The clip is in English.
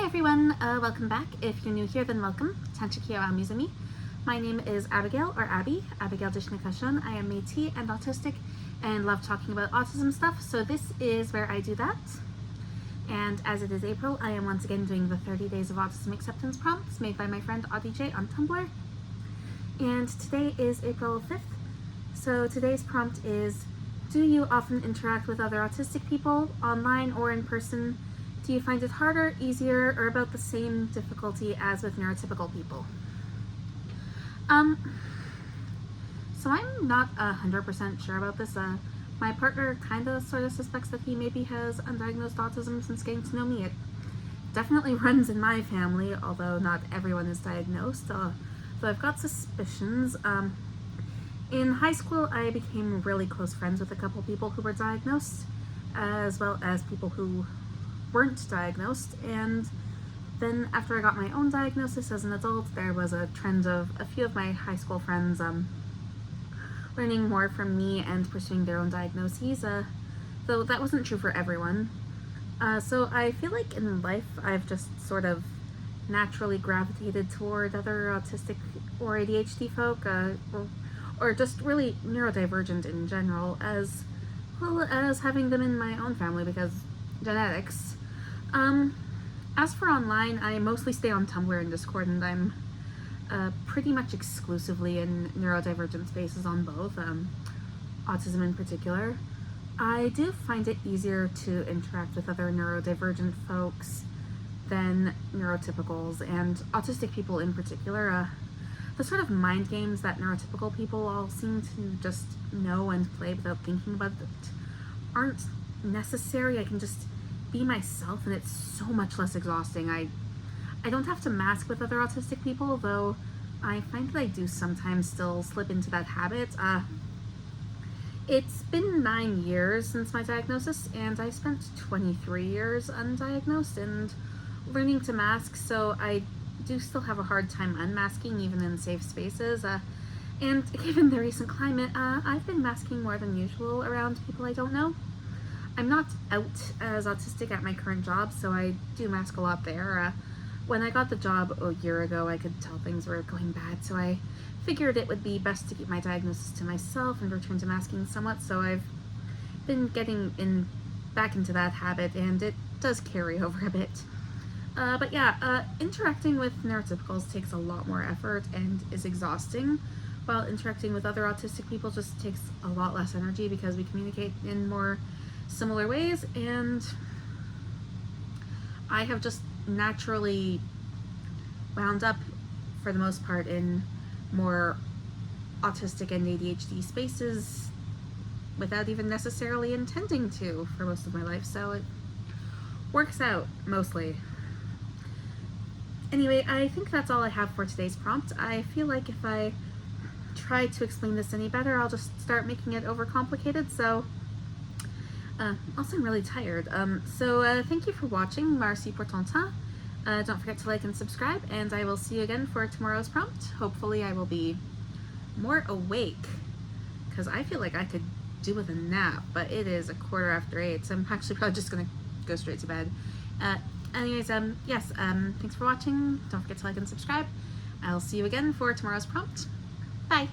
everyone, welcome back. If you're new here, then welcome. Tanchikyo Amizumi. My name is Abigail, or Abby, Abigail Dishnakashon. I am Métis and autistic and love talking about autism stuff, so this is where I do that. And as it is April, I am once again doing the 30 Days of Autism Acceptance prompts made by my friend AudiJ on Tumblr. And today is April 5th, so today's prompt is, do you often interact with other autistic people, online or in person? Do you find it harder, easier, or about the same difficulty as with neurotypical people? So I'm not 100% sure about this. My partner kind of sort of suspects that he maybe has undiagnosed autism since getting to know me. It definitely runs in my family, although not everyone is diagnosed. So I've got suspicions. In high school, I became really close friends with a couple people who were diagnosed, as well as people who weren't diagnosed, and then after I got my own diagnosis as an adult, there was a trend of a few of my high school friends learning more from me and pursuing their own diagnoses, though that wasn't true for everyone. So I feel like in life I've just sort of naturally gravitated toward other autistic or ADHD folk, or just really neurodivergent in general, as well as having them in my own family because genetics. As for online, I mostly stay on Tumblr and Discord, and I'm pretty much exclusively in neurodivergent spaces on both, autism in particular. I do find it easier to interact with other neurodivergent folks than neurotypicals and autistic people in particular. The sort of mind games that neurotypical people all seem to just know and play without thinking about it aren't necessary. I can just be myself, and it's so much less exhausting. I don't have to mask with other autistic people, though I find that I do sometimes still slip into that habit. It's been 9 years since my diagnosis, and I spent 23 years undiagnosed and learning to mask, so I do still have a hard time unmasking, even in safe spaces. And given the recent climate, I've been masking more than usual around people I don't know. I'm not out as autistic at my current job, so I do mask a lot there. When I got the job a year ago, I could tell things were going bad, so I figured it would be best to keep my diagnosis to myself and return to masking somewhat, so I've been getting back into that habit, and it does carry over a bit. But yeah, interacting with neurotypicals takes a lot more effort and is exhausting, while interacting with other autistic people just takes a lot less energy because we communicate in more similar ways, and I have just naturally wound up, for the most part, in more autistic and ADHD spaces without even necessarily intending to for most of my life, so it works out mostly. Anyway, I think that's all I have for today's prompt. I feel like if I try to explain this any better, I'll just start making it overcomplicated, so also I'm really tired. Thank you for watching. Merci pour ton temps. Don't forget to like and subscribe, and I will see you again for tomorrow's prompt. Hopefully I will be more awake, because I feel like I could do with a nap, but it is 8:15, so I'm actually probably just gonna go straight to bed. Anyways, yes, thanks for watching. Don't forget to like and subscribe. I'll see you again for tomorrow's prompt. Bye!